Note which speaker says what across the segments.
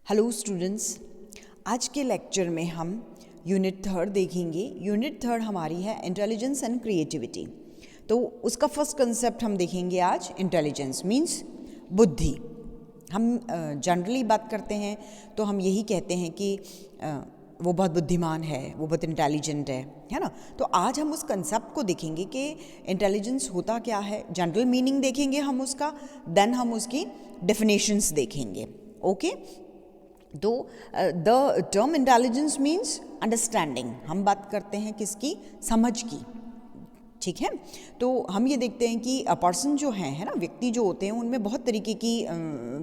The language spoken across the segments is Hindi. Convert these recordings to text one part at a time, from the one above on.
Speaker 1: हेलो स्टूडेंट्स, आज के लेक्चर में हम यूनिट 3 देखेंगे। यूनिट 3 हमारी है इंटेलिजेंस एंड क्रिएटिविटी। तो उसका फर्स्ट कंसेप्ट हम देखेंगे आज। इंटेलिजेंस मींस बुद्धि। हम जनरली बात करते हैं तो हम यही कहते हैं कि वो बहुत बुद्धिमान है, वो बहुत इंटेलिजेंट है ना। तो आज हम उस कंसेप्ट को देखेंगे कि इंटेलिजेंस होता क्या है। जनरल मीनिंग देखेंगे हम उसका, देन हम उसकी डेफिनेशंस देखेंगे। ओके, तो the term intelligence means understanding. हम बात करते हैं किसकी? समझ की। ठीक है, तो हम ये देखते हैं कि पर्सन जो है ना, व्यक्ति जो होते हैं उनमें बहुत तरीके की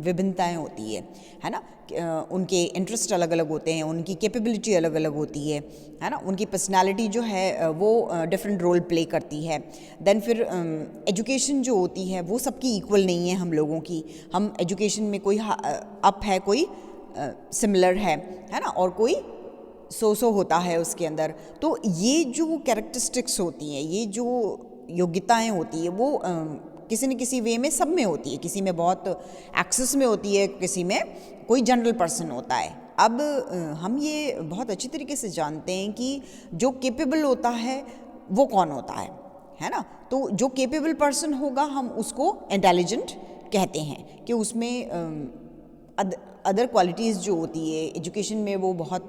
Speaker 1: विभिन्नताएं होती है ना। उनके इंटरेस्ट अलग अलग होते हैं, उनकी कैपेबिलिटी अलग अलग होती है ना। उनकी पर्सनालिटी जो है वो डिफरेंट रोल प्ले करती है। देन फिर एजुकेशन जो होती है वो सबकी इक्वल नहीं है हम लोगों की। हम एजुकेशन में कोई अप है, कोई सिमिलर है ना, और कोई सो होता है उसके अंदर। तो ये जो कैरेक्टरिस्टिक्स होती हैं, ये जो योग्यताएं होती है, वो किसी न किसी वे में सब में होती है। किसी में बहुत एक्सेस में होती है, किसी में कोई जनरल पर्सन होता है। अब हम ये बहुत अच्छी तरीके से जानते हैं कि जो कैपेबल होता है वो कौन होता है ना। तो जो कैपेबल पर्सन होगा हम उसको इंटेलिजेंट कहते हैं कि उसमें अदर क्वालिटीज़ जो होती है, एजुकेशन में वो बहुत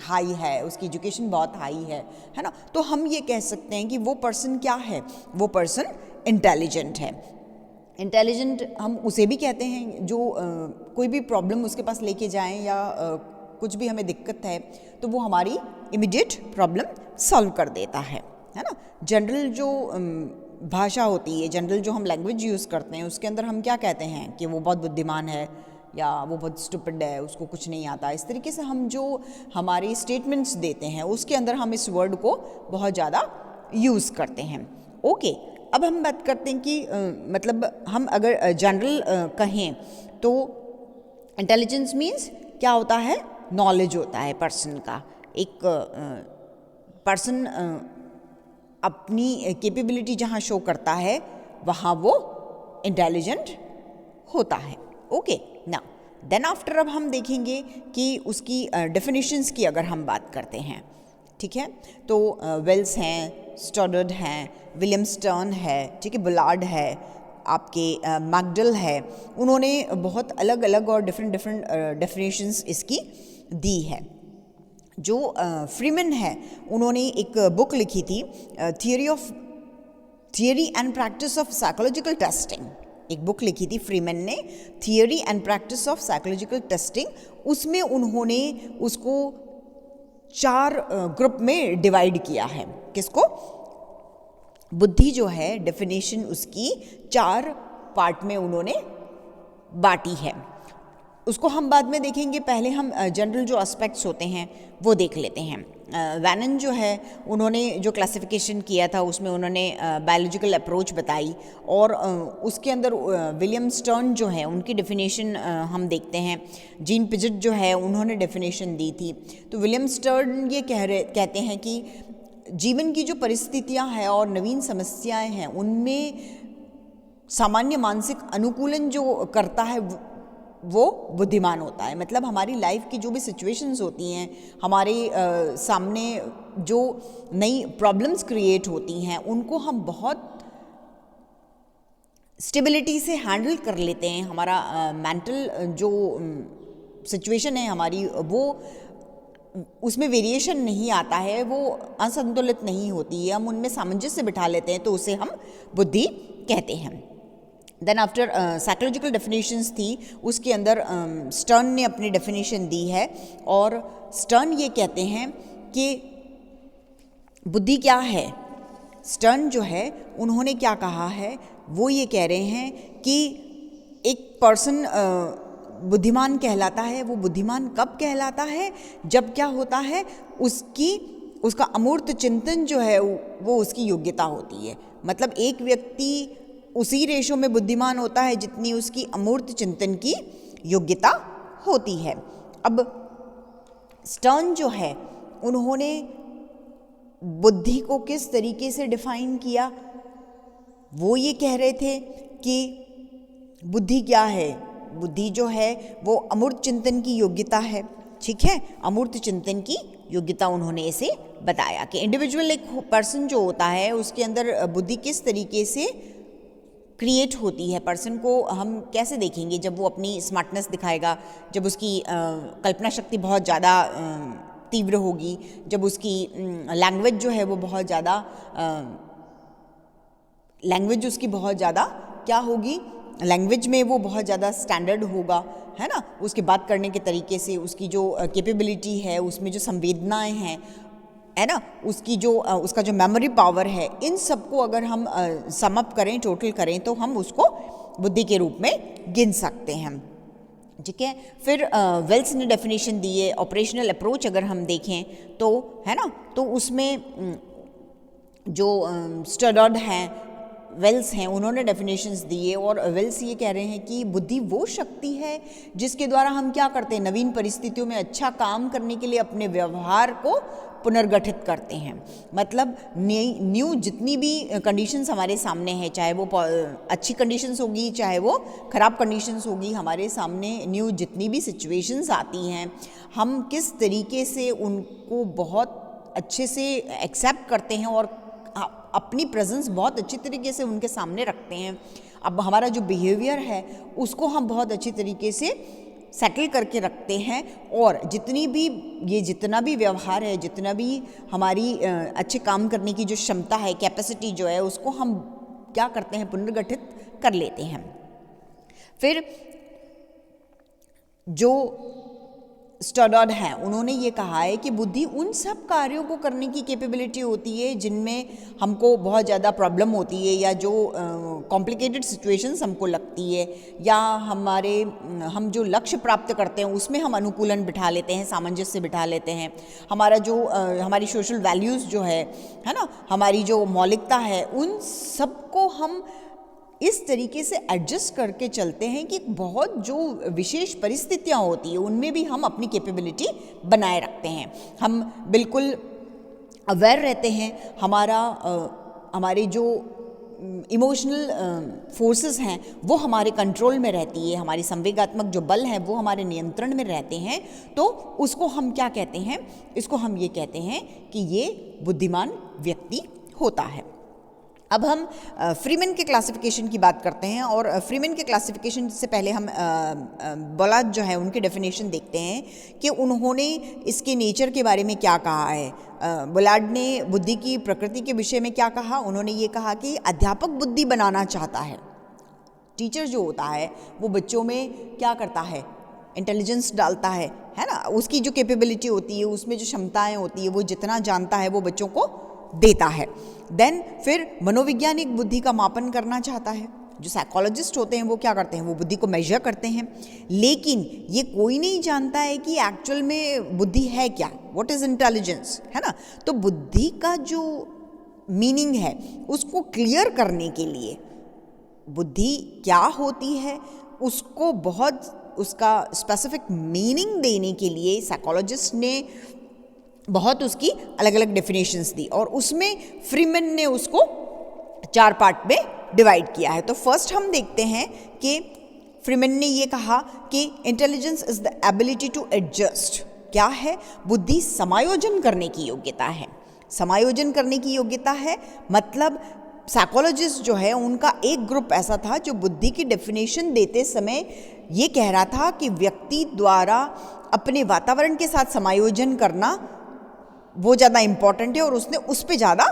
Speaker 1: हाई है, उसकी एजुकेशन बहुत हाई है ना। तो हम ये कह सकते हैं कि वो पर्सन क्या है? वो पर्सन इंटेलिजेंट है। इंटेलिजेंट हम उसे भी कहते हैं जो कोई भी प्रॉब्लम उसके पास लेके जाएं या कुछ भी हमें दिक्कत है तो वो हमारी इमीडिएट प्रॉब्लम सॉल्व कर देता है ना। जनरल जो भाषा होती है, जनरल जो हम लैंग्वेज यूज़ करते हैं, उसके अंदर हम क्या कहते हैं कि वो बहुत बुद्धिमान है या वो बहुत स्टूपिड है, उसको कुछ नहीं आता। इस तरीके से हम जो हमारी स्टेटमेंट्स देते हैं उसके अंदर हम इस वर्ड को बहुत ज़्यादा यूज़ करते हैं। ओके, अब हम बात करते हैं कि मतलब हम अगर जनरल कहें तो इंटेलिजेंस मीन्स क्या होता है? नॉलेज होता है पर्सन का। एक पर्सन अपनी कैपेबिलिटी जहाँ शो करता है वहाँ वो इंटेलिजेंट होता है। ओके, नाउ देन आफ्टर अब हम देखेंगे कि उसकी डेफिनेशंस की अगर हम बात करते हैं, ठीक है, तो वेल्स हैं, स्टडर्ड हैं, विलियम स्टर्न है, ठीक है, बुलार्ड है, आपके मैकडल है। उन्होंने बहुत अलग अलग और डिफरेंट डेफिनेशंस इसकी दी है। जो फ्रीमैन है उन्होंने एक बुक लिखी थी, theory and practice of psychological testing. एक बुक लिखी थी फ्रीमैन ने, theory and practice of psychological testing. उसमें उन्होंने उसको 4 ग्रुप में डिवाइड किया है। किसको? बुद्धि जो है, डेफिनेशन उसकी 4 पार्ट में उन्होंने बांटी है। उसको हम बाद में देखेंगे, पहले हम जनरल जो एस्पेक्ट्स होते हैं वो देख लेते हैं। वैनन जो है उन्होंने जो क्लासिफिकेशन किया था उसमें उन्होंने बायोलॉजिकल अप्रोच बताई, और उसके अंदर विलियम स्टर्न जो है उनकी डेफिनेशन हम देखते हैं। जीन पिजेट जो है उन्होंने डेफिनेशन दी थी। तो विलियम स्टर्न ये कहते हैं कि जीवन की जो परिस्थितियां हैं और नवीन समस्याएं हैं उनमें सामान्य मानसिक अनुकूलन जो करता है वो बुद्धिमान होता है। मतलब हमारी लाइफ की जो भी सिचुएशंस होती हैं, हमारे सामने जो नई प्रॉब्लम्स क्रिएट होती हैं, उनको हम बहुत स्टेबिलिटी से हैंडल कर लेते हैं। हमारा मेंटल जो सिचुएशन है हमारी, वो उसमें वेरिएशन नहीं आता है, वो असंतुलित नहीं होती है, हम उनमें सामंजस्य बिठा लेते हैं, तो उसे हम बुद्धि कहते हैं। देन आफ्टर साइकोलॉजिकल डेफिनेशंस थी, उसके अंदर स्टर्न ने अपनी डेफिनेशन दी है, और स्टर्न ये कहते हैं कि बुद्धि क्या है। स्टर्न जो है उन्होंने क्या कहा है, वो ये कह रहे हैं कि एक पर्सन बुद्धिमान कहलाता है। वो बुद्धिमान कब कहलाता है? जब क्या होता है, उसका अमूर्त चिंतन जो है वो उसकी योग्यता होती है। मतलब एक व्यक्ति उसी रेशो में बुद्धिमान होता है जितनी उसकी अमूर्त चिंतन की योग्यता होती है। अब स्टर्न जो है उन्होंने बुद्धि को किस तरीके से डिफाइन किया? वो ये कह रहे थे कि बुद्धि क्या है? बुद्धि जो है वो अमूर्त चिंतन की योग्यता है, ठीक है, अमूर्त चिंतन की योग्यता उन्होंने इसे बताया कि इंडिविजुअल एक पर्सन जो होता है उसके अंदर बुद्धि किस तरीके से क्रिएट होती है। पर्सन को हम कैसे देखेंगे? जब वो अपनी स्मार्टनेस दिखाएगा, जब उसकी कल्पना शक्ति बहुत ज़्यादा तीव्र होगी, जब उसकी लैंग्वेज जो है वो बहुत ज़्यादा लैंग्वेज उसकी बहुत ज़्यादा क्या होगी, लैंग्वेज में वो बहुत ज़्यादा स्टैंडर्ड होगा, है ना, उसके बात करने के तरीके से, उसकी जो कैपेबिलिटी है, उसमें जो संवेदनाएं हैं, है ना, उसकी जो उसका जो मेमोरी पावर है, इन सबको अगर हम सम अप करें, टोटल करें, तो हम उसको बुद्धि के रूप में गिन सकते हैं, ठीक है। फिर वेल्स ने डेफिनेशन दी है। ऑपरेशनल अप्रोच अगर हम देखें तो, है ना, तो उसमें जो स्टडर्ड हैं, वेल्स हैं, उन्होंने डेफिनेशंस दिए और वेल्स ये कह रहे हैं कि बुद्धि वो शक्ति है जिसके द्वारा हम क्या करते हैं, नवीन परिस्थितियों में अच्छा काम करने के लिए अपने व्यवहार को पुनर्गठित करते हैं। मतलब न्यू जितनी भी कंडीशंस हमारे सामने हैं, चाहे वो अच्छी कंडीशंस होगी चाहे वो ख़राब कंडीशंस होगी, हमारे सामने न्यू जितनी भी सिचुएशंस आती हैं, हम किस तरीके से उनको बहुत अच्छे से एक्सेप्ट करते हैं और अपनी प्रेजेंस बहुत अच्छी तरीके से उनके सामने रखते हैं। अब हमारा जो बिहेवियर है उसको हम बहुत अच्छी तरीके से सेटल करके रखते हैं और जितना भी व्यवहार है, जितना भी हमारी अच्छे काम करने की जो क्षमता है, कैपेसिटी जो है, उसको हम क्या करते हैं, पुनर्गठित कर लेते हैं। फिर जो स्टडर्ड हैं, उन्होंने ये कहा है कि बुद्धि उन सब कार्यों को करने की कैपेबिलिटी होती है जिनमें हमको बहुत ज़्यादा प्रॉब्लम होती है या जो कॉम्प्लिकेटेड सिचुएशंस हमको लगती है, या हम जो लक्ष्य प्राप्त करते हैं उसमें हम अनुकूलन बिठा लेते हैं, सामंजस्य बिठा लेते हैं। हमारी सोशल वैल्यूज़ जो है ना, हमारी जो मौलिकता है, उन सबको हम इस तरीके से एडजस्ट करके चलते हैं कि बहुत जो विशेष परिस्थितियां होती है उनमें भी हम अपनी कैपेबिलिटी बनाए रखते हैं। हम बिल्कुल अवेयर रहते हैं, हमारे जो इमोशनल फोर्सेस हैं वो हमारे कंट्रोल में रहती है, हमारी संवेगात्मक जो बल है वो हमारे नियंत्रण में रहते हैं। तो उसको हम क्या कहते हैं, इसको हम ये कहते हैं कि ये बुद्धिमान व्यक्ति होता है। अब हम फ्रीमैन के क्लासिफिकेशन की बात करते हैं और फ्रीमैन के क्लासिफिकेशन से पहले हम बलाद जो है उनके डेफिनेशन देखते हैं कि उन्होंने इसके नेचर के बारे में क्या कहा है। बलाड ने बुद्धि की प्रकृति के विषय में क्या कहा, उन्होंने ये कहा कि अध्यापक बुद्धि बनाना चाहता है। टीचर जो होता है वो बच्चों में क्या करता है, इंटेलिजेंस डालता है ना, उसकी जो कैपेबिलिटी होती है, उसमें जो क्षमताएं होती है, वो जितना जानता है वो बच्चों को देता है। देन फिर मनोवैज्ञानिक बुद्धि का मापन करना चाहता है। जो साइकोलॉजिस्ट होते हैं वो क्या करते हैं, वो बुद्धि को मेजर करते हैं, लेकिन ये कोई नहीं जानता है कि एक्चुअल में बुद्धि है क्या, व्हाट इज इंटेलिजेंस, है ना। तो बुद्धि का जो मीनिंग है उसको क्लियर करने के लिए, बुद्धि क्या होती है उसको उसका स्पेसिफिक मीनिंग देने के लिए साइकोलॉजिस्ट ने बहुत उसकी अलग अलग डेफिनेशंस दी और उसमें फ्रीमैन ने उसको 4 पार्ट में डिवाइड किया है। तो फर्स्ट हम देखते हैं कि फ्रीमैन ने ये कहा कि intelligence is the ability to adjust. क्या है, बुद्धि समायोजन करने की योग्यता है। समायोजन करने की योग्यता है मतलब साइकोलॉजिस्ट जो है उनका एक ग्रुप ऐसा था जो बुद्धि की डेफिनेशन देते समय ये कह रहा था कि व्यक्ति द्वारा अपने वातावरण के साथ समायोजन करना वो ज़्यादा इम्पॉर्टेंट है और उसने उस पर ज़्यादा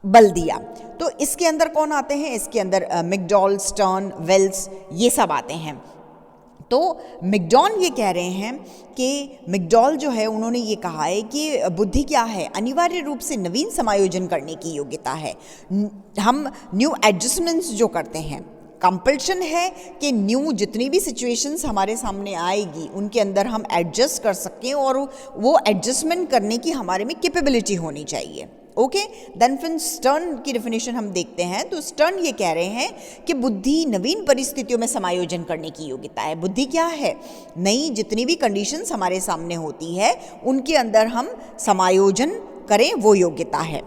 Speaker 1: बल दिया। तो इसके अंदर कौन आते हैं, इसके अंदर मैकडॉल, स्टर्न, वेल्स, ये सब आते हैं। तो मैकडॉल ये कह रहे हैं कि मैकडॉल जो है उन्होंने ये कहा है कि बुद्धि क्या है, अनिवार्य रूप से नवीन समायोजन करने की योग्यता है। हम न्यू एडजस्टमेंट्स जो करते हैं, कंपल्शन है कि न्यू जितनी भी सिचुएशंस हमारे सामने आएगी उनके अंदर हम एडजस्ट कर सकें और वो एडजस्टमेंट करने की हमारे में कैपेबिलिटी होनी चाहिए। ओके, देन फिर स्टर्न की डेफिनेशन हम देखते हैं। तो स्टर्न ये कह रहे हैं कि बुद्धि नवीन परिस्थितियों में समायोजन करने की योग्यता है। बुद्धि क्या है, नई जितनी भी कंडीशंस हमारे सामने होती है उनके अंदर हम समायोजन करें, वो योग्यता है।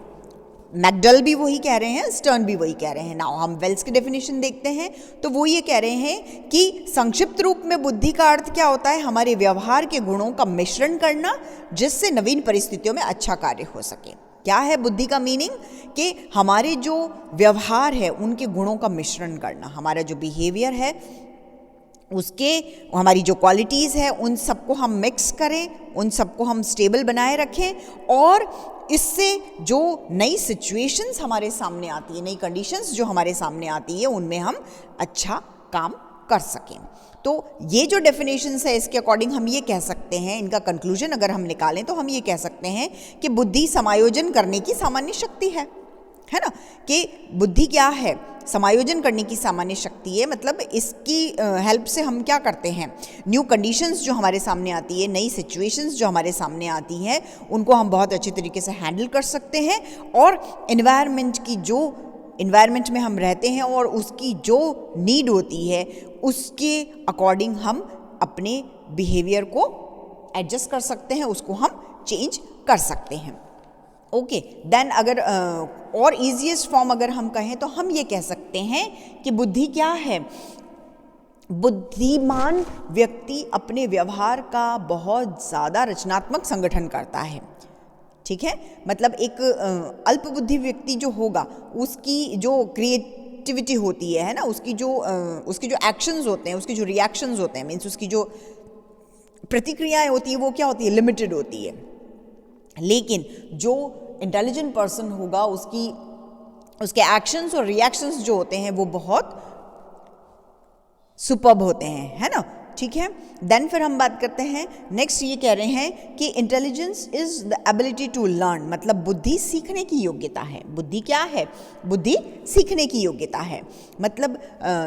Speaker 1: मैकडल भी वही कह रहे हैं, स्टर्न भी वही कह रहे हैं। नाउ हम वेल्स की डेफिनेशन देखते हैं तो वो ये कह रहे हैं कि संक्षिप्त रूप में बुद्धि का अर्थ क्या होता है, हमारे व्यवहार के गुणों का मिश्रण करना जिससे नवीन परिस्थितियों में अच्छा कार्य हो सके। क्या है बुद्धि का मीनिंग? कि हमारे जो व्यवहार है उनके गुणों का मिश्रण करना, हमारा जो बिहेवियर है उसके, हमारी जो क्वालिटीज़ है उन सबको हम मिक्स करें, उन सबको हम स्टेबल बनाए रखें और इससे जो नई सिचुएशंस हमारे सामने आती है, नई कंडीशंस जो हमारे सामने आती है उनमें हम अच्छा काम कर सकें। तो ये जो डेफिनेशंस है इसके अकॉर्डिंग हम ये कह सकते हैं, इनका कंक्लूजन अगर हम निकालें तो हम ये कह सकते हैं कि बुद्धि समायोजन करने की सामान्य शक्ति है ना। कि बुद्धि क्या है? समायोजन करने की सामान्य शक्ति है। मतलब इसकी हेल्प से हम क्या करते हैं, न्यू कंडीशंस जो हमारे सामने आती है, नई सिचुएशंस जो हमारे सामने आती हैं उनको हम बहुत अच्छे तरीके से हैंडल कर सकते हैं और एनवायरनमेंट में हम रहते हैं और उसकी जो नीड होती है उसके अकॉर्डिंग हम अपने बिहेवियर को एडजस्ट कर सकते हैं, उसको हम चेंज कर सकते हैं। ओके, देन अगर और ईजीएस्ट फॉर्म अगर हम कहें तो हम ये कह सकते हैं कि बुद्धि क्या है? बुद्धिमान व्यक्ति अपने व्यवहार का बहुत ज़्यादा रचनात्मक संगठन करता है। ठीक है, मतलब एक अल्पबुद्धि व्यक्ति जो होगा उसकी जो क्रिएटिविटी होती है ना, उसके जो एक्शंस होते हैं, उसके जो रिएक्शंस होते हैं, मीन्स उसकी जो प्रतिक्रियाएं होती है वो क्या होती है, लिमिटेड होती है। लेकिन जो इंटेलिजेंट पर्सन होगा उसके एक्शंस और रिएक्शंस जो होते हैं वो बहुत सुपर्ब होते हैं, है ना। ठीक है, देन फिर हम बात करते हैं नेक्स्ट, ये कह रहे हैं कि intelligence is the ability to learn, मतलब बुद्धि सीखने की योग्यता है। बुद्धि क्या है? बुद्धि सीखने की योग्यता है। मतलब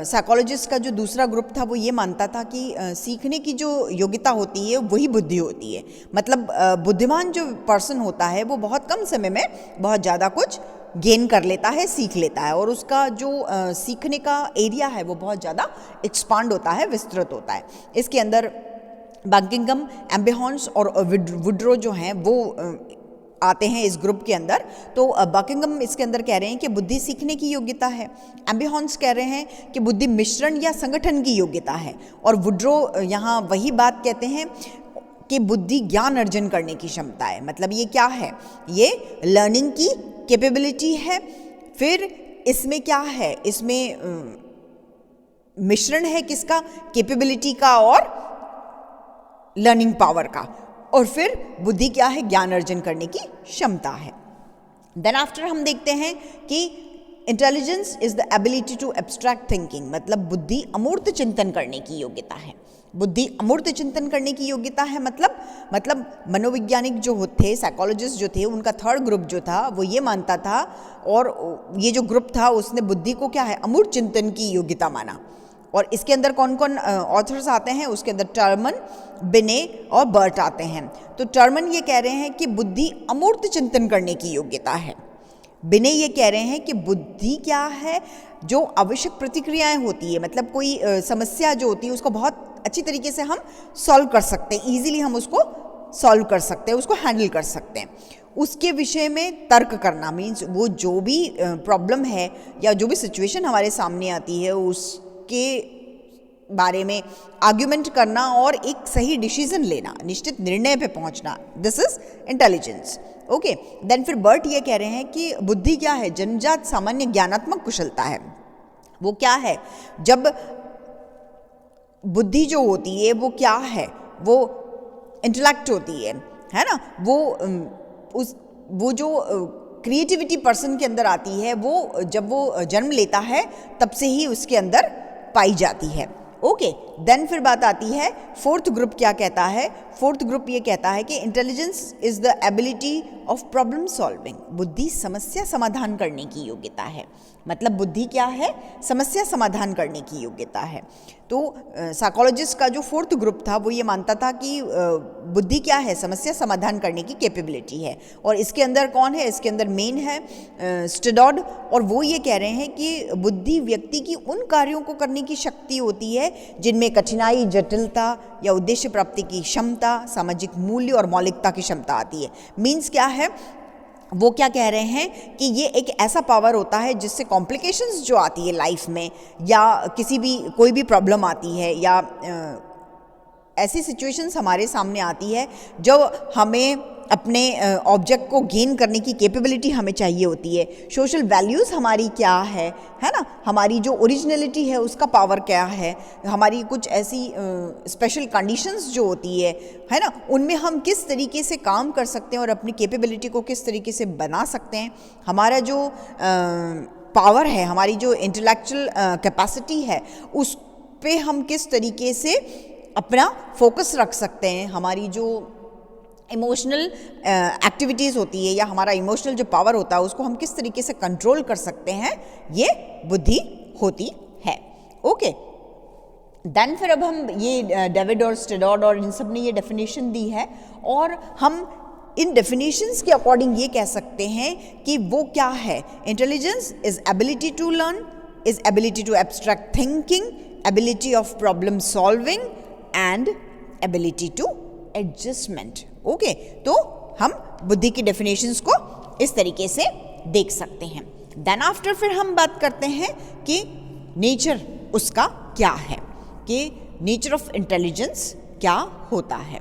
Speaker 1: साइकोलॉजिस्ट का जो दूसरा ग्रुप था वो ये मानता था कि सीखने की जो योग्यता होती है वही बुद्धि होती है। मतलब बुद्धिमान जो पर्सन होता है वो बहुत कम समय में बहुत ज़्यादा कुछ गेन कर लेता है, सीख लेता है और उसका जो सीखने का एरिया है वो बहुत ज़्यादा एक्सपांड होता है, विस्तृत होता है। इसके अंदर बकिंघम, एम्बिहॉन्स और वुड्रो जो हैं वो आते हैं इस ग्रुप के अंदर। तो बकिंघम इसके अंदर कह रहे हैं कि बुद्धि सीखने की योग्यता है, एम्बिहॉन्स कह रहे हैं कि बुद्धि मिश्रण या संगठन की योग्यता है और वुड्रो यहाँ वही बात कहते हैं कि बुद्धि ज्ञान अर्जन करने की क्षमता है। मतलब ये क्या है? ये लर्निंग की कैपेबिलिटी है। फिर इसमें क्या है? इसमें मिश्रण है किसका? कैपेबिलिटी का और लर्निंग पावर का। और फिर बुद्धि क्या है? ज्ञान अर्जन करने की क्षमता है। देन आफ्टर हम देखते हैं कि intelligence is the ability to abstract thinking, मतलब बुद्धि अमूर्त चिंतन करने की योग्यता है। बुद्धि अमूर्त चिंतन करने की योग्यता है मतलब मनोवैज्ञानिक जो थे, साइकोलॉजिस्ट जो थे, उनका थर्ड ग्रुप जो था वो ये मानता था और ये जो ग्रुप था उसने बुद्धि को क्या है? अमूर्त चिंतन की योग्यता माना। और इसके अंदर कौन कौन ऑथर्स आते हैं? उसके अंदर टर्मन, बिने और बर्ट आते हैं। तो टर्मन ये कह रहे हैं कि बुद्धि अमूर्त चिंतन करने की योग्यता है। बिने ये कह रहे हैं कि बुद्धि क्या है? जो आवश्यक प्रतिक्रियाएं होती है, मतलब कोई समस्या जो होती है उसको बहुत अच्छी तरीके से हम सॉल्व कर सकते हैं, ईजिली हम उसको सॉल्व कर सकते हैं, उसको हैंडल कर सकते हैं। उसके विषय में तर्क करना, मीन्स वो जो भी प्रॉब्लम है या जो भी सिचुएशन हमारे सामने आती है उसके बारे में आर्ग्यूमेंट करना और एक सही डिसीजन लेना, निश्चित निर्णय पे पहुंचना, this is intelligence. Okay, then फिर बर्ट ये कह रहे हैं कि बुद्धि क्या है? जन्मजात सामान्य ज्ञानात्मक कुशलता है। वो क्या है? जब बुद्धि जो होती है वो क्या है? वो इंटेलेक्ट होती है ना। वो जो क्रिएटिविटी पर्सन के अंदर आती है वो जब वो जन्म लेता है तब से ही उसके अंदर पाई जाती है। ओके, देन फिर बात आती है फोर्थ ग्रुप क्या कहता है? फोर्थ ग्रुप ये कहता है कि intelligence is the ability of problem solving, बुद्धि समस्या समाधान करने की योग्यता है। मतलब बुद्धि क्या है? समस्या समाधान करने की योग्यता है। तो साइकोलॉजिस्ट का जो फोर्थ ग्रुप था वो ये मानता था कि बुद्धि क्या है? समस्या समाधान करने की कैपेबिलिटी है। और इसके अंदर कौन है? इसके अंदर मेन है स्टडॉड, और वो ये कह रहे हैं कि बुद्धि व्यक्ति की उन कार्यों को करने की शक्ति होती है जिनमें कठिनाई, जटिलता या उद्देश्य प्राप्ति की क्षमता, सामाजिक मूल्य और मौलिकता की क्षमता आती है। मीन्स क्या है? वो क्या कह रहे हैं कि ये एक ऐसा पावर होता है जिससे कॉम्प्लिकेशंस जो आती है लाइफ में, या किसी भी कोई भी प्रॉब्लम आती है, या ऐसी सिचुएशंस हमारे सामने आती है जो हमें अपने ऑब्जेक्ट को गेन करने की कैपेबिलिटी हमें चाहिए होती है। सोशल वैल्यूज़ हमारी क्या है ना, हमारी जो ओरिजिनलिटी है उसका पावर क्या है, हमारी कुछ ऐसी स्पेशल कंडीशंस जो होती है ना, उनमें हम किस तरीके से काम कर सकते हैं और अपनी कैपेबिलिटी को किस तरीके से बना सकते हैं। हमारा जो पावर है, हमारी जो इंटेलेक्चुअल कैपेसिटी है, उस पे हम किस तरीके से अपना फोकस रख सकते हैं। हमारी जो इमोशनल एक्टिविटीज़ होती है या हमारा इमोशनल जो पावर होता है उसको हम किस तरीके से कंट्रोल कर सकते हैं, ये बुद्धि होती है। ओके, देन फिर अब हम ये डेविड और स्टेडॉड और इन सब ने ये डेफिनेशन दी है, और हम इन डेफिनेशंस के अकॉर्डिंग ये कह सकते हैं कि वो क्या है। Intelligence is ability to learn, is ability to abstract thinking, ability of problem solving and ability to adjustment. Okay, तो हम बुद्धि की डेफिनेशंस को इस तरीके से देख सकते हैं। देन आफ्टर फिर हम बात करते हैं कि नेचर उसका क्या है, कि नेचर ऑफ इंटेलिजेंस क्या होता है।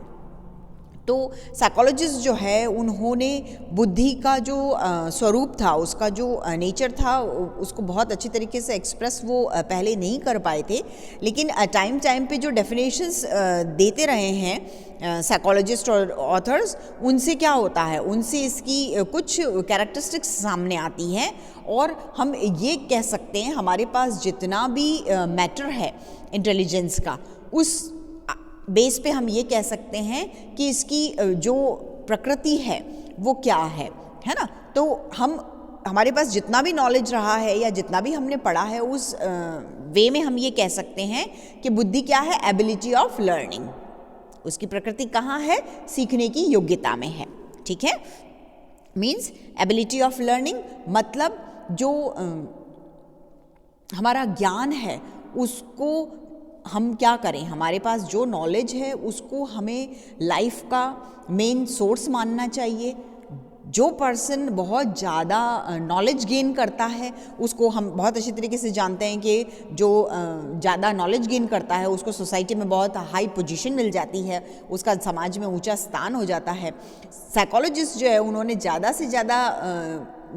Speaker 1: तो साइकोलॉजिस्ट जो है उन्होंने बुद्धि का जो स्वरूप था, उसका जो नेचर था, उसको बहुत अच्छी तरीके से एक्सप्रेस वो पहले नहीं कर पाए थे, लेकिन टाइम टाइम पे जो डेफिनेशंस देते रहे हैं साइकोलॉजिस्ट और ऑथर्स, उनसे क्या होता है, उनसे इसकी कुछ कैरेक्टरिस्टिक्स सामने आती हैं, और हम ये कह सकते हैं हमारे पास जितना भी मैटर है इंटेलिजेंस का, उस बेस पे हम ये कह सकते हैं कि इसकी जो प्रकृति है वो क्या है ना। तो हमारे पास जितना भी नॉलेज रहा है या जितना भी हमने पढ़ा है, उस वे में हम ये कह सकते हैं कि बुद्धि क्या है, एबिलिटी ऑफ लर्निंग। उसकी प्रकृति कहाँ है, सीखने की योग्यता में है। ठीक है, मीन्स एबिलिटी ऑफ लर्निंग मतलब जो हमारा ज्ञान है उसको हम क्या करें, हमारे पास जो नॉलेज है उसको हमें लाइफ का मेन सोर्स मानना चाहिए। जो पर्सन बहुत ज़्यादा नॉलेज गेन करता है उसको हम बहुत अच्छी तरीके से जानते हैं कि जो ज़्यादा नॉलेज गेन करता है उसको सोसाइटी में बहुत हाई पोजीशन मिल जाती है, उसका समाज में ऊंचा स्थान हो जाता है। साइकोलॉजिस्ट जो है उन्होंने ज़्यादा से ज़्यादा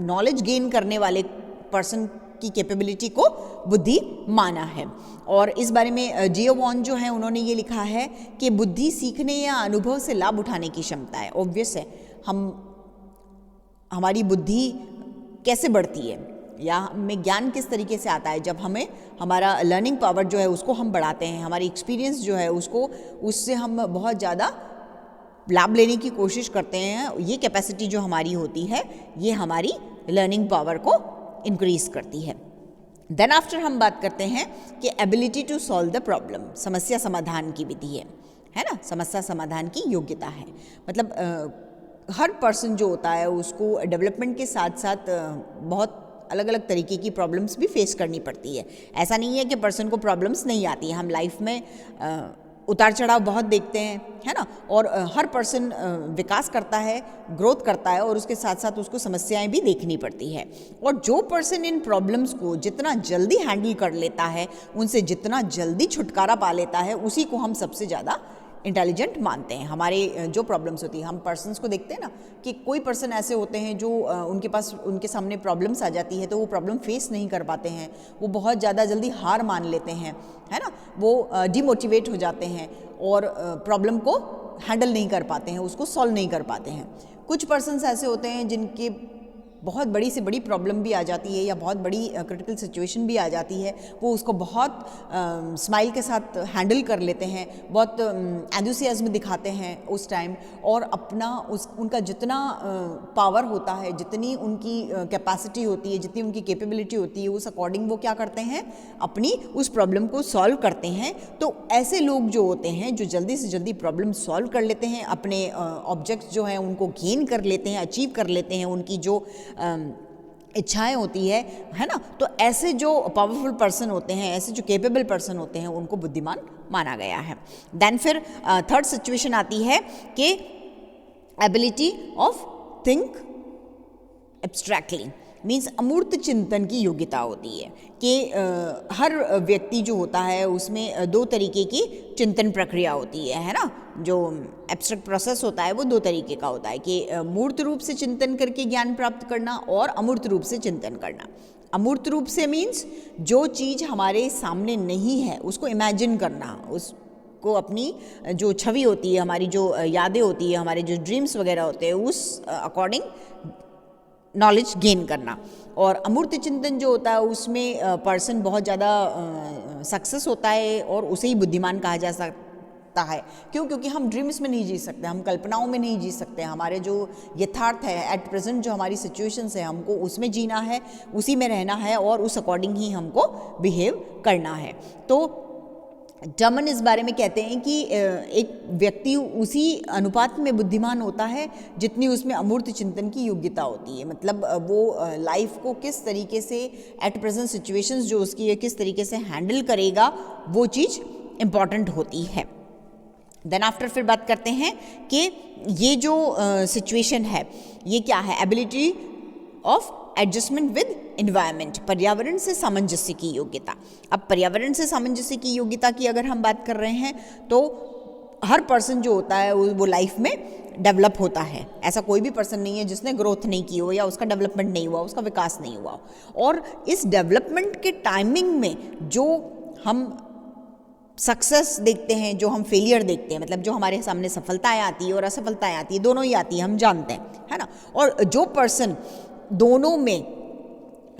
Speaker 1: नॉलेज गेन करने वाले पर्सन की कैपेबिलिटी को बुद्धि माना है। और इस बारे में जियो वॉन जो है उन्होंने ये लिखा है कि बुद्धि सीखने या अनुभव से लाभ उठाने की क्षमता है। ऑब्वियस है, हमारी बुद्धि कैसे बढ़ती है या हमें ज्ञान किस तरीके से आता है, जब हमें हमारा लर्निंग पावर जो है उसको हम बढ़ाते हैं, हमारी एक्सपीरियंस जो है उससे हम बहुत ज़्यादा लाभ लेने की कोशिश करते हैं। ये कैपेसिटी जो हमारी होती है ये हमारी लर्निंग पावर को इंक्रीज करती है। देन आफ्टर हम बात करते हैं कि ability to solve the problem, समस्या समाधान की विधि है ना, समस्या समाधान की योग्यता है। मतलब हर पर्सन जो होता है उसको डेवलपमेंट के साथ साथ बहुत अलग अलग तरीके की प्रॉब्लम्स भी फेस करनी पड़ती है। ऐसा नहीं है कि पर्सन को प्रॉब्लम्स नहीं आती है, हम लाइफ में उतार चढ़ाव बहुत देखते हैं, है ना। और हर पर्सन विकास करता है, ग्रोथ करता है, और उसके साथ साथ उसको समस्याएं भी देखनी पड़ती है। और जो पर्सन इन प्रॉब्लम्स को जितना जल्दी हैंडल कर लेता है, उनसे जितना जल्दी छुटकारा पा लेता है, उसी को हम सबसे ज़्यादा इंटेलिजेंट मानते हैं। हमारे जो प्रॉब्लम्स होती है, हम पर्सन्स को देखते हैं ना कि कोई पर्सन ऐसे होते हैं जो उनके सामने प्रॉब्लम्स आ जाती है तो वो प्रॉब्लम फेस नहीं कर पाते हैं, वो बहुत ज़्यादा जल्दी हार मान लेते हैं, है ना, वो डिमोटिवेट हो जाते हैं और प्रॉब्लम को हैंडल नहीं कर पाते हैं, उसको सॉल्व नहीं कर पाते हैं। कुछ पर्सन्स ऐसे होते हैं जिनके बहुत बड़ी से बड़ी प्रॉब्लम भी आ जाती है या बहुत बड़ी क्रिटिकल सिचुएशन भी आ जाती है, वो उसको बहुत स्माइल के साथ हैंडल कर लेते हैं, बहुत एंथुसियाज्म दिखाते हैं उस टाइम, और अपना उनका जितना पावर होता है, जितनी उनकी कैपेसिटी होती है, जितनी उनकी कैपेबिलिटी होती है, उस अकॉर्डिंग वो क्या करते हैं, अपनी उस प्रॉब्लम को सॉल्व करते हैं। तो ऐसे लोग जो होते हैं जो जल्दी से जल्दी प्रॉब्लम सॉल्व कर लेते हैं, अपने ऑब्जेक्ट्स जो हैं उनको गेन कर लेते हैं, अचीव कर लेते हैं, उनकी जो इच्छाएं होती है ना, तो ऐसे जो पावरफुल पर्सन होते हैं, ऐसे जो कैपेबल पर्सन होते हैं, उनको बुद्धिमान माना गया है। देन फिर थर्ड सिचुएशन आती है कि ability of think abstractly means अमूर्त चिंतन की योग्यता होती है कि हर व्यक्ति जो होता है उसमें दो तरीके की चिंतन प्रक्रिया होती है ना। जो एब्स्ट्रैक्ट प्रोसेस होता है वो दो तरीके का होता है कि मूर्त रूप से चिंतन करके ज्ञान प्राप्त करना और अमूर्त रूप से चिंतन करना। अमूर्त रूप से मीन्स जो चीज़ हमारे सामने नहीं है उसको इमेजिन करना, उसको अपनी जो छवि होती है, हमारी जो यादें होती है, हमारे जो ड्रीम्स वगैरह होते हैं उस अकॉर्डिंग नॉलेज गेन करना। और अमूर्त चिंतन जो होता है उसमें पर्सन बहुत ज़्यादा सक्सेस होता है और उसे ही बुद्धिमान कहा जा सकता है। क्यों? क्योंकि हम ड्रीम्स में नहीं जी सकते, हम कल्पनाओं में नहीं जी सकते। हमारे जो यथार्थ है, एट प्रेजेंट जो हमारी सिचुएशंस है, हमको उसमें जीना है, उसी में रहना है और उस अकॉर्डिंग ही हमको बिहेव करना है। तो डमन इस बारे में कहते हैं कि एक व्यक्ति उसी अनुपात में बुद्धिमान होता है जितनी उसमें अमूर्त चिंतन की योग्यता होती है। मतलब वो लाइफ को किस तरीके से एट प्रेजेंट सिचुएशंस जो उसकी है किस तरीके से हैंडल करेगा, वो चीज़ इम्पॉर्टेंट होती है। देन आफ्टर फिर बात करते हैं कि ये जो सिचुएशन है ये क्या है, ability of adjustment with environment, पर्यावरण से सामंजस्य की योग्यता। अब पर्यावरण से सामंजस्य की योग्यता की अगर हम बात कर रहे हैं तो हर पर्सन जो होता है वो लाइफ में डेवलप होता है। ऐसा कोई भी पर्सन नहीं है जिसने ग्रोथ नहीं की हो या उसका डेवलपमेंट नहीं हुआ, उसका विकास नहीं हुआ। और इस डेवलपमेंट के टाइमिंग में जो हम सक्सेस देखते हैं, जो हम फेलियर देखते हैं, मतलब जो हमारे सामने सफलताएं आती है और असफलताएं आती है, दोनों ही आती है, हम जानते हैं, है ना। और जो पर्सन दोनों में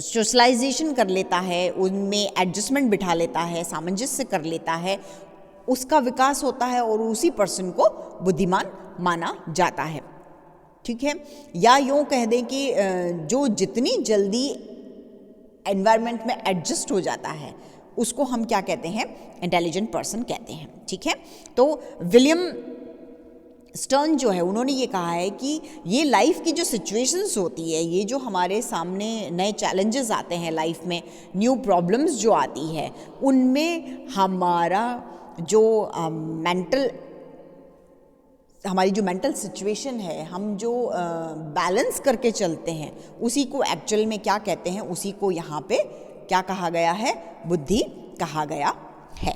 Speaker 1: सोशलाइजेशन कर लेता है, उनमें एडजस्टमेंट बिठा लेता है, सामंजस्य कर लेता है, उसका विकास होता है और उसी पर्सन को बुद्धिमान माना जाता है। ठीक है, या यूँ कह दें कि जो जितनी जल्दी एनवायरनमेंट में एडजस्ट हो जाता है उसको हम क्या कहते हैं, इंटेलिजेंट पर्सन कहते हैं। ठीक है, तो विलियम स्टर्न जो है उन्होंने ये कहा है कि ये लाइफ की जो सिचुएशंस होती है, ये जो हमारे सामने नए चैलेंजेस आते हैं लाइफ में, न्यू प्रॉब्लम्स जो आती है, उनमें हमारी जो मेंटल सिचुएशन है, हम जो बैलेंस करके चलते हैं, उसी को एक्चुअल में क्या कहते हैं, उसी को यहाँ पे क्या कहा गया है, बुद्धि कहा गया है।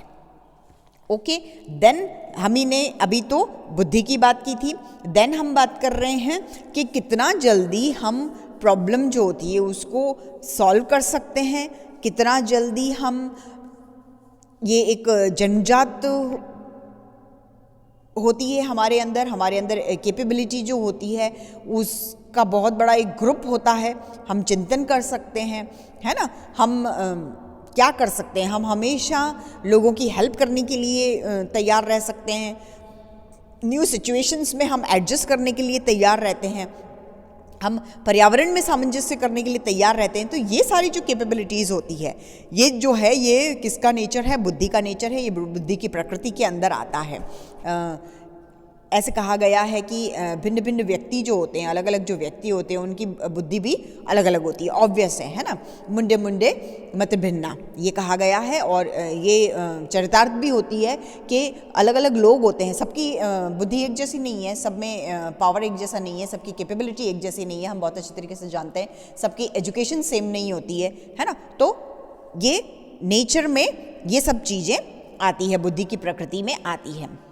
Speaker 1: ओके, देन हम ही ने अभी तो बुद्धि की बात की थी। देन हम बात कर रहे हैं कि कितना जल्दी हम प्रॉब्लम जो होती है उसको सॉल्व कर सकते हैं, कितना जल्दी हम ये एक जन्मजात होती है हमारे अंदर कैपेबिलिटी जो होती है उसका बहुत बड़ा एक ग्रुप होता है, हम चिंतन कर सकते हैं, है ना। हम क्या कर सकते हैं, हम हमेशा लोगों की हेल्प करने के लिए तैयार रह सकते हैं, न्यू सिचुएशंस में हम एडजस्ट करने के लिए तैयार रहते हैं, हम पर्यावरण में सामंजस्य करने के लिए तैयार रहते हैं। तो ये सारी जो कैपेबिलिटीज़ होती है, ये जो है, ये किसका नेचर है, बुद्धि का नेचर है, ये बुद्धि की प्रकृति के अंदर आता है। ऐसे कहा गया है कि भिन्न भिन्न व्यक्ति जो होते हैं, अलग अलग जो व्यक्ति होते हैं, उनकी बुद्धि भी अलग अलग होती है, ऑब्वियस है ना। मुंडे मुंडे मत भिन्ना, ये कहा गया है। और ये चरितार्थ भी होती है कि अलग अलग लोग होते हैं, सबकी बुद्धि एक जैसी नहीं है, सब में पावर एक जैसा नहीं है, सबकी कैपेबिलिटी एक जैसी नहीं है, हम बहुत अच्छी तरीके से जानते हैं। सबकी एजुकेशन सेम नहीं होती है ना। तो ये नेचर में ये सब चीज़ें आती है, बुद्धि की प्रकृति में आती है।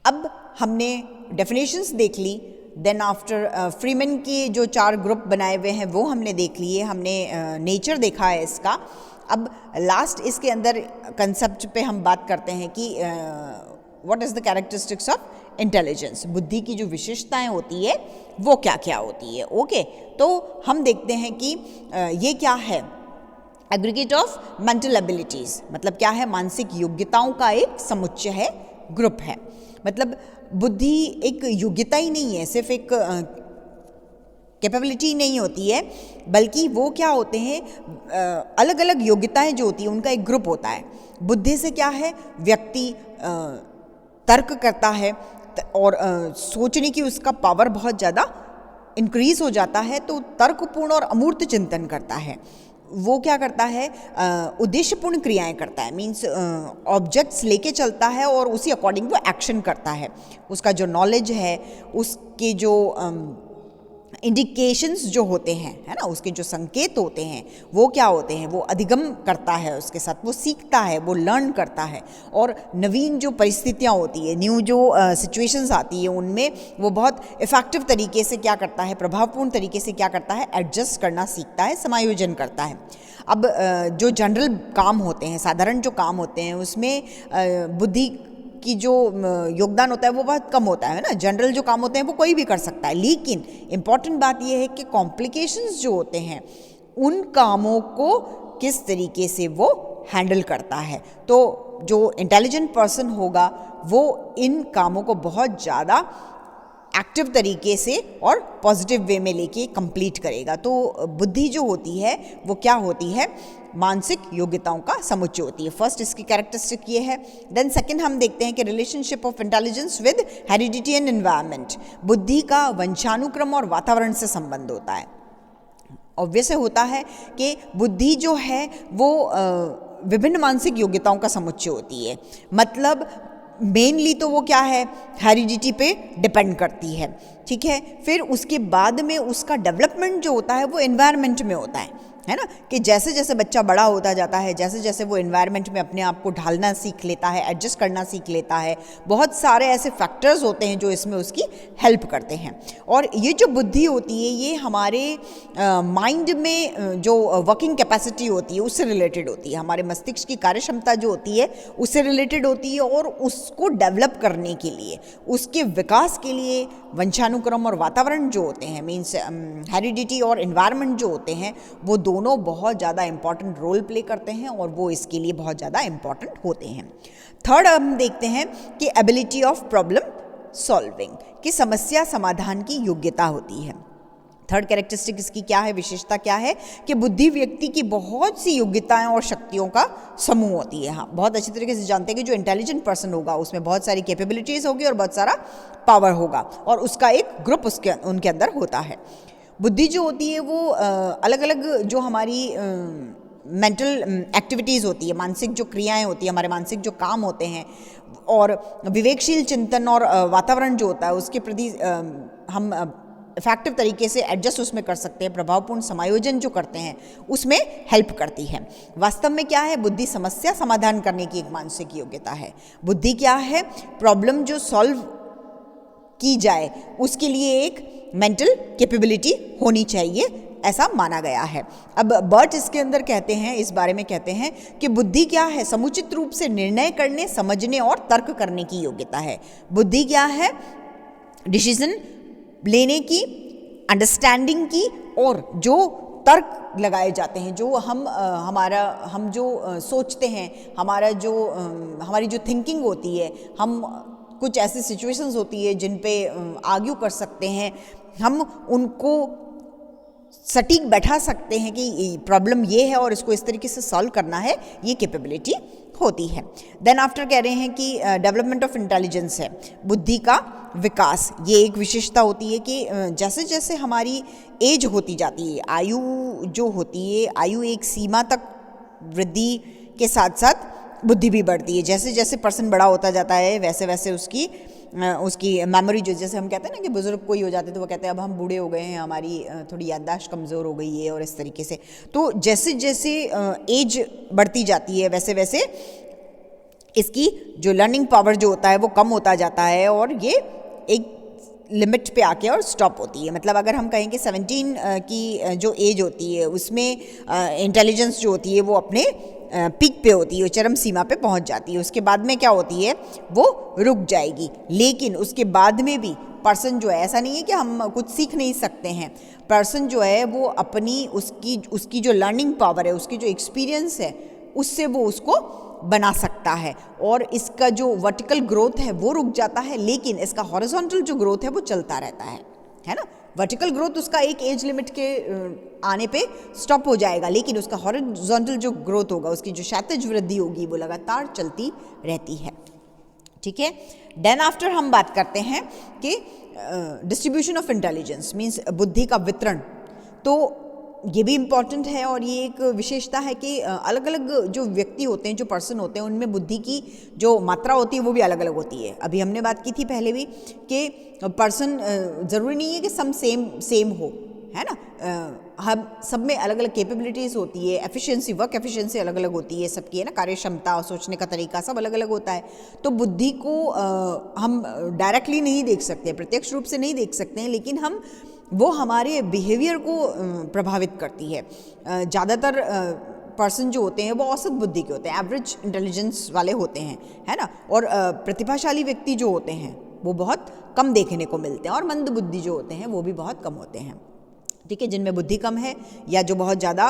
Speaker 1: अब हमने डेफिनेशंस देख ली, देन आफ्टर फ्रीमैन की जो 4 ग्रुप बनाए हुए हैं वो हमने देख लिए, हमने नेचर देखा है इसका। अब लास्ट इसके अंदर कंसेप्ट पे हम बात करते हैं कि what is the characteristics of intelligence, बुद्धि की जो विशेषताएं होती है वो क्या क्या होती है। ओके, तो हम देखते हैं कि ये क्या है, एग्रीगेट ऑफ मेंटल एबिलिटीज़, मतलब क्या है, मानसिक योग्यताओं का एक समुच्चय है, ग्रुप है। मतलब बुद्धि एक योग्यता ही नहीं है, सिर्फ एक कैपेबिलिटी नहीं होती है, बल्कि वो क्या होते हैं, अलग अलग योग्यताएं जो होती हैं उनका एक ग्रुप होता है। बुद्धि से क्या है, व्यक्ति तर्क करता है और सोचने की उसका पावर बहुत ज़्यादा इंक्रीज हो जाता है, तो तर्कपूर्ण और अमूर्त चिंतन करता है। वो क्या करता है, उद्देश्यपूर्ण क्रियाएं करता है, मीन्स ऑब्जेक्ट्स लेके चलता है और उसी अकॉर्डिंग वो एक्शन करता है। उसका जो नॉलेज है, उसके जो इंडिकेशंस जो होते हैं, है ना, उसके जो संकेत होते हैं वो क्या होते हैं, वो अधिगम करता है, उसके साथ वो सीखता है, वो लर्न करता है, और नवीन जो परिस्थितियाँ होती है, न्यू जो सिचुएशंस आती है, उनमें वो बहुत इफ़ेक्टिव तरीके से क्या करता है, प्रभावपूर्ण तरीके से क्या करता है, एडजस्ट करना सीखता है, समायोजन करता है। अब जो जनरल काम होते हैं, साधारण जो काम होते हैं, उसमें बुद्धि की जो योगदान होता है वो बहुत कम होता है ना। जनरल जो काम होते हैं वो कोई भी कर सकता है, लेकिन इम्पॉर्टेंट बात ये है कि कॉम्प्लिकेशंस जो होते हैं उन कामों को किस तरीके से वो हैंडल करता है। तो जो इंटेलिजेंट पर्सन होगा वो इन कामों को बहुत ज़्यादा एक्टिव तरीके से और पॉजिटिव वे में लेके कंप्लीट करेगा। तो बुद्धि जो होती है वो क्या होती है, मानसिक योग्यताओं का समुच्चय होती है। फर्स्ट इसकी कैरेक्टरिस्टिक ये है। देन सेकंड हम देखते हैं कि relationship of intelligence with heredity and environment. बुद्धि का वंशानुक्रम और वातावरण से संबंध होता है। ऑब्वियस होता है कि बुद्धि जो है वो विभिन्न मानसिक योग्यताओं का समुच्चय होती है। मतलब मेनली तो वो क्या है, हेरिडिटी पे डिपेंड करती है, ठीक है। फिर उसके बाद में उसका डेवलपमेंट जो होता है वो एनवायरनमेंट में होता है ना, कि जैसे जैसे बच्चा बड़ा होता जाता है, जैसे जैसे वो एनवायरनमेंट में अपने आप को ढालना सीख लेता है, एडजस्ट करना सीख लेता है, बहुत सारे ऐसे फैक्टर्स होते हैं जो इसमें उसकी हेल्प करते हैं। और ये जो बुद्धि होती है ये हमारे माइंड में जो वर्किंग कैपेसिटी होती है उससे रिलेटेड होती है, हमारे मस्तिष्क की कार्यक्षमता जो होती है उससे रिलेटेड होती है। और उसको डेवलप करने के लिए, उसके विकास के लिए वंशानुक्रम और वातावरण जो होते हैं, मीन्स हेरिडिटी और एनवायरनमेंट जो होते हैं, वो दोनों बहुत ज़्यादा इंपॉर्टेंट रोल प्ले करते हैं और वो इसके लिए बहुत ज़्यादा इंपॉर्टेंट होते हैं। थर्ड हम देखते हैं कि एबिलिटी ऑफ प्रॉब्लम सॉल्विंग, कि समस्या समाधान की योग्यता होती है। थर्ड कैरेक्टरिस्टिक इसकी क्या है, विशेषता क्या है, कि बुद्धि व्यक्ति की बहुत सी योग्यताएं और शक्तियों का समूह होती है। हाँ, बहुत अच्छी तरीके से जानते हैं कि जो इंटेलिजेंट पर्सन होगा उसमें बहुत सारी कैपेबिलिटीज़ होगी और बहुत सारा पावर होगा और उसका एक ग्रुप उनके अंदर होता है। बुद्धि जो होती है वो अलग अलग जो हमारी मेंटल एक्टिविटीज़ होती है, मानसिक जो क्रियाएं होती है, हमारे मानसिक जो काम होते हैं, और विवेकशील चिंतन और वातावरण जो होता है उसके प्रति हम इफेक्टिव तरीके से एडजस्ट उसमें कर सकते हैं, प्रभावपूर्ण समायोजन जो करते हैं उसमें हेल्प करती है। वास्तव में क्या है, बुद्धि समस्या समाधान करने की एक मानसिक योग्यता है। बुद्धि क्या है, प्रॉब्लम जो सॉल्व की जाए उसके लिए एक मेंटल कैपेबिलिटी होनी चाहिए, ऐसा माना गया है। अब बर्ट इसके अंदर कहते हैं, इस बारे में कहते हैं कि बुद्धि क्या है, समुचित रूप से निर्णय करने, समझने और तर्क करने की योग्यता है। बुद्धि क्या है, डिसीजन लेने की, अंडरस्टैंडिंग की, और जो तर्क लगाए जाते हैं, जो हम जो सोचते हैं, हमारी जो थिंकिंग होती है, हम कुछ ऐसी सिचुएशंस होती है जिन पे आर्ग्यू कर सकते हैं, हम उनको सटीक बैठा सकते हैं कि प्रॉब्लम ये है और इसको इस तरीके से सॉल्व करना है, ये कैपेबिलिटी होती है। देन आफ्टर कह रहे हैं कि डेवलपमेंट ऑफ इंटेलिजेंस है, बुद्धि का विकास। ये एक विशेषता होती है कि जैसे जैसे हमारी एज होती जाती है, आयु जो होती है, आयु एक सीमा तक वृद्धि के साथ साथ बुद्धि भी बढ़ती है। जैसे जैसे पर्सन बड़ा होता जाता है वैसे वैसे उसकी मेमोरी, जो जैसे हम कहते हैं ना कि बुजुर्ग कोई हो जाते तो वो कहते हैं अब हम बूढ़े हो गए हैं, हमारी थोड़ी याददाश्त कमज़ोर हो गई है, और इस तरीके से। तो जैसे जैसे एज बढ़ती जाती है वैसे वैसे इसकी जो लर्निंग पावर जो होता है वो कम होता जाता है और ये एक लिमिट पे आके और स्टॉप होती है। मतलब अगर हम कहें कि 17 की जो एज होती है उसमें इंटेलिजेंस जो होती है वो अपने पीक पे होती है, चरम सीमा पे पहुंच जाती है। उसके बाद में क्या होती है, वो रुक जाएगी। लेकिन उसके बाद में भी पर्सन जो है, ऐसा नहीं है कि हम कुछ सीख नहीं सकते हैं, पर्सन जो है वो अपनी उसकी जो लर्निंग पावर है, उसकी जो एक्सपीरियंस है, उससे वो उसको बना सकता है। और इसका जो वर्टिकल ग्रोथ है वो रुक जाता है, लेकिन इसका हॉरिजॉन्टल जो ग्रोथ है वो चलता रहता है ना। वर्टिकल ग्रोथ उसका एक एज लिमिट के आने पे स्टॉप हो जाएगा, लेकिन उसका हॉरिजॉन्टल जो ग्रोथ होगा, उसकी जो क्षैतिज वृद्धि होगी, वो लगातार चलती रहती है। ठीक है। देन आफ्टर हम बात करते हैं कि डिस्ट्रीब्यूशन ऑफ इंटेलिजेंस मीन्स बुद्धि का वितरण। तो ये भी इम्पॉर्टेंट है और ये एक विशेषता है कि अलग अलग जो व्यक्ति होते हैं, जो पर्सन होते हैं, उनमें बुद्धि की जो मात्रा होती है वो भी अलग अलग होती है। अभी हमने बात की थी पहले भी कि पर्सन ज़रूरी नहीं है कि सब सेम हो, है ना। हम सब में अलग अलग कैपेबिलिटीज़ होती है, एफिशिएंसी, वर्क एफिशिएंसी अलग अलग होती है सबकी, है ना। कार्य क्षमता और सोचने का तरीका सब अलग अलग होता है। तो बुद्धि को हम डायरेक्टली नहीं देख सकते, प्रत्यक्ष रूप से नहीं देख सकते हैं, लेकिन हम वो हमारे बिहेवियर को प्रभावित करती है। ज़्यादातर पर्सन जो होते हैं वो औसत बुद्धि के होते हैं, एवरेज इंटेलिजेंस वाले होते हैं, है ना। और प्रतिभाशाली व्यक्ति जो होते हैं वो बहुत कम देखने को मिलते हैं, और मंद बुद्धि जो होते हैं वो भी बहुत कम होते हैं, ठीक है। जिनमें बुद्धि कम है या जो बहुत ज़्यादा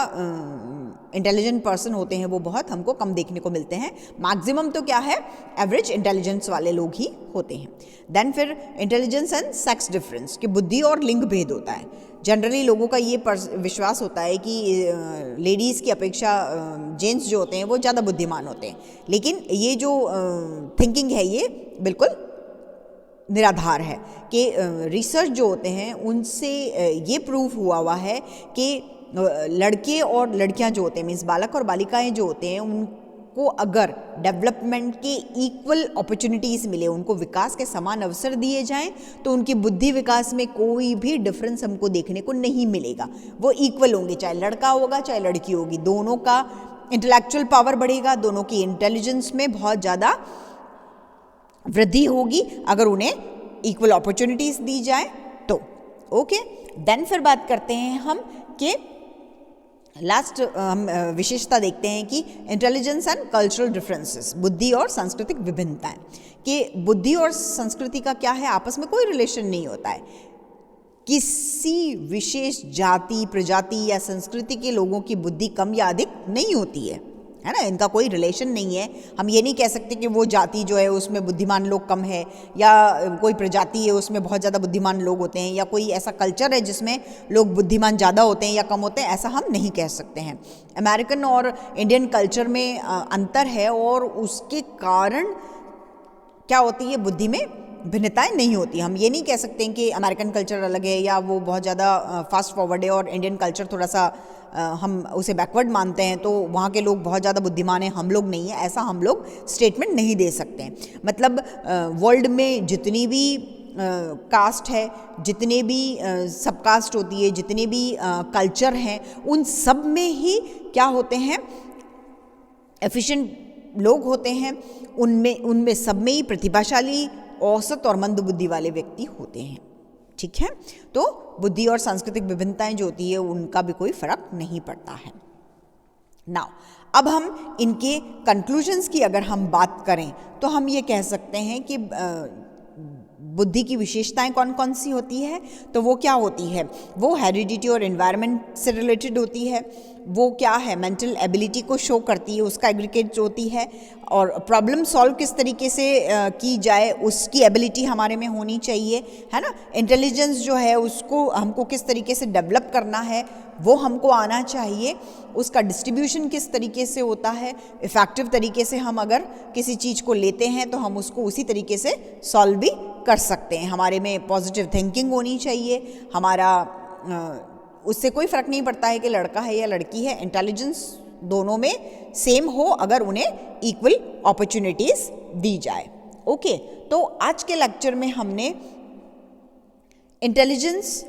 Speaker 1: इंटेलिजेंट पर्सन होते हैं वो बहुत हमको कम देखने को मिलते हैं। मैक्सिमम तो क्या है, एवरेज इंटेलिजेंस वाले लोग ही होते हैं। देन फिर इंटेलिजेंस एंड सेक्स डिफरेंस, कि बुद्धि और लिंग भेद होता है। जनरली लोगों का ये विश्वास होता है कि लेडीज़ की अपेक्षा जेंट्स जो होते हैं वो ज़्यादा बुद्धिमान होते हैं, लेकिन ये जो थिंकिंग है ये बिल्कुल निराधार है। कि रिसर्च जो होते हैं उनसे ये प्रूव हुआ है कि लड़के और लड़कियां जो होते हैं, मीन्स बालक और बालिकाएं जो होते हैं, उनको अगर डेवलपमेंट के इक्वल अपॉर्चुनिटीज़ मिले, उनको विकास के समान अवसर दिए जाएं, तो उनकी बुद्धि विकास में कोई भी डिफरेंस हमको देखने को नहीं मिलेगा। वो इक्वल होंगे, चाहे लड़का होगा चाहे लड़की होगी, दोनों का इंटेलेक्चुअल पावर बढ़ेगा, दोनों की इंटेलिजेंस में बहुत ज़्यादा वृद्धि होगी अगर उन्हें इक्वल अपॉर्चुनिटीज़ दी जाए तो। ओके, देन फिर बात करते हैं हम कि लास्ट हम विशेषता देखते हैं कि इंटेलिजेंस एंड कल्चरल डिफरेंसेस, बुद्धि और सांस्कृतिक विभिन्नताएं। कि बुद्धि और संस्कृति का क्या है, आपस में कोई रिलेशन नहीं होता है। किसी विशेष जाति, प्रजाति या संस्कृति के लोगों की बुद्धि कम या अधिक नहीं होती है ना। इनका कोई रिलेशन नहीं है। हम ये नहीं कह सकते कि वो जाति जो है उसमें बुद्धिमान लोग कम है, या कोई प्रजाति है उसमें बहुत ज़्यादा बुद्धिमान लोग होते हैं, या कोई ऐसा कल्चर है जिसमें लोग बुद्धिमान ज़्यादा होते हैं या कम होते हैं, ऐसा हम नहीं कह सकते हैं। अमेरिकन और इंडियन कल्चर में अंतर है, और उसके कारण क्या होती है, बुद्धि में भिन्नताएं नहीं होती। हम ये नहीं कह सकते हैं कि अमेरिकन कल्चर अलग है या वो बहुत ज़्यादा फास्ट फॉरवर्ड है और इंडियन कल्चर थोड़ा सा हम उसे बैकवर्ड मानते हैं, तो वहाँ के लोग बहुत ज़्यादा बुद्धिमान हैं, हम लोग नहीं हैं। ऐसा हम लोग स्टेटमेंट नहीं दे सकते हैं। मतलब वर्ल्ड में जितनी भी कास्ट है, जितने भी सब कास्ट होती है, जितने भी कल्चर हैं, उन सब में ही क्या होते हैं, एफिशिएंट लोग होते हैं। उनमें सब में ही प्रतिभाशाली, औसत और मंद बुद्धि वाले व्यक्ति होते हैं, ठीक है। तो बुद्धि और सांस्कृतिक विभिन्नताएं जो होती है उनका भी कोई फर्क नहीं पड़ता है। नाउ अब हम इनके कंक्लूजन्स की अगर हम बात करें तो हम ये कह सकते हैं कि बुद्धि की विशेषताएं कौन कौन सी होती है, तो वो क्या होती है, वो हेरिडिटी और एनवायरनमेंट से रिलेटेड होती है। वो क्या है, मेंटल एबिलिटी को शो करती है, उसका एग्रीगेट होती है। और प्रॉब्लम सॉल्व किस तरीके से की जाए उसकी एबिलिटी हमारे में होनी चाहिए, है ना। इंटेलिजेंस जो है उसको हमको किस तरीके से डेवलप करना है वो हमको आना चाहिए। उसका डिस्ट्रीब्यूशन किस तरीके से होता है, इफ़ेक्टिव तरीके से हम अगर किसी चीज़ को लेते हैं तो हम उसको उसी तरीके से सॉल्व भी कर सकते हैं। हमारे में पॉजिटिव थिंकिंग होनी चाहिए। हमारा उससे कोई फ़र्क नहीं पड़ता है कि लड़का है या लड़की है, इंटेलिजेंस दोनों में सेम हो अगर उन्हें इक्वल अपॉर्चुनिटीज़ दी जाए। ओके, तो आज के लेक्चर में हमने इंटेलिजेंस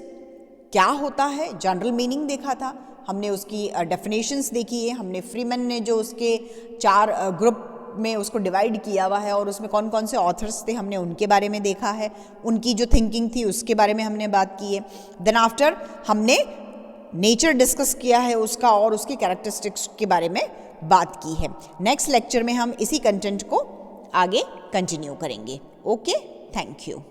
Speaker 1: क्या होता है जनरल मीनिंग देखा था, हमने उसकी डेफिनेशंस देखी है, हमने फ्रीमैन ने जो उसके 4 ग्रुप में उसको डिवाइड किया हुआ है और उसमें कौन कौन से ऑथर्स थे हमने उनके बारे में देखा है, उनकी जो थिंकिंग थी उसके बारे में हमने बात की है। देन आफ्टर हमने नेचर डिस्कस किया है उसका और उसकी कैरेक्टरिस्टिक्स के बारे में बात की है। नेक्स्ट लेक्चर में हम इसी कंटेंट को आगे कंटिन्यू करेंगे। Okay, thank you.